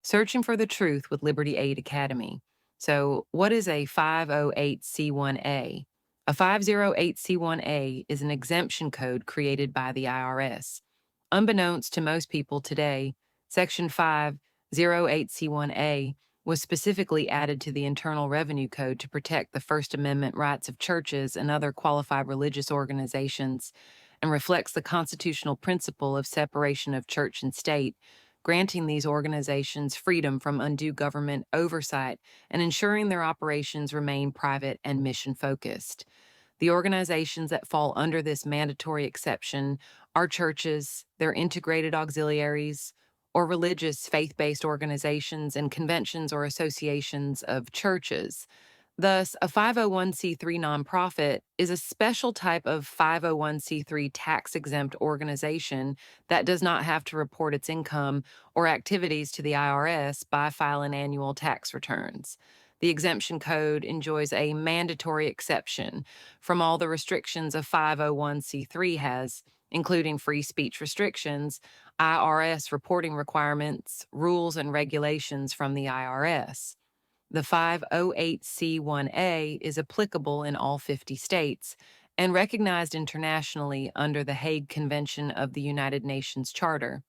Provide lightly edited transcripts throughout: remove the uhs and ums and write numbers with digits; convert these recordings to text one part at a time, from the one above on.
Searching for the Truth with Liberty Aid Academy. So, what is a 508c1A? A 508c1A is an exemption code created by the IRS. Unbeknownst to most people today, Section 508c1A was specifically added to the Internal Revenue Code to protect the First Amendment rights of churches and other qualified religious organizations and reflects the constitutional principle of separation of church and state, granting these organizations freedom from undue government oversight and ensuring their operations remain private and mission focused. The organizations that fall under this mandatory exception are churches, their integrated auxiliaries, or religious faith based organizations and conventions or associations of churches. Thus, a 501c3 nonprofit is a special type of 501c3 tax exempt organization that does not have to report its income or activities to the IRS by filing annual tax returns. The exemption code enjoys a mandatory exception from all the restrictions a 501c3 has, including free speech restrictions, IRS reporting requirements, rules, and regulations from the IRS. The 508c1A is applicable in all 50 states and recognized internationally under the Hague Convention of the United Nations Charter.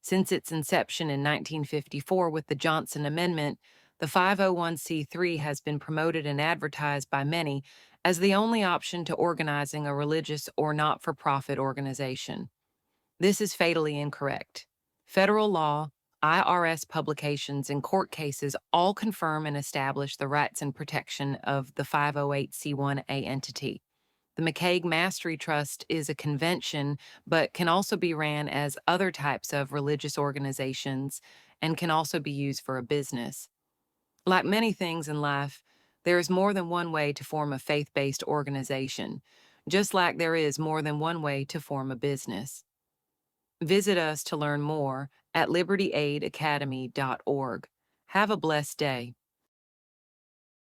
Since its inception in 1954 with the Johnson Amendment, the 501c3 has been promoted and advertised by many as the only option to organizing a religious or not for profit organization. This is fatally incorrect. Federal law, IRS publications, and court cases all confirm and establish the rights and protection of the 508c1A entity. The McCaig Mastery Trust is a convention, but can also be ran as other types of religious organizations and can also be used for a business. Like many things in life, there is more than one way to form a faith based organization, just like there is more than one way to form a business. Visit us to learn more at libertyaidacademy.org. Have a blessed day.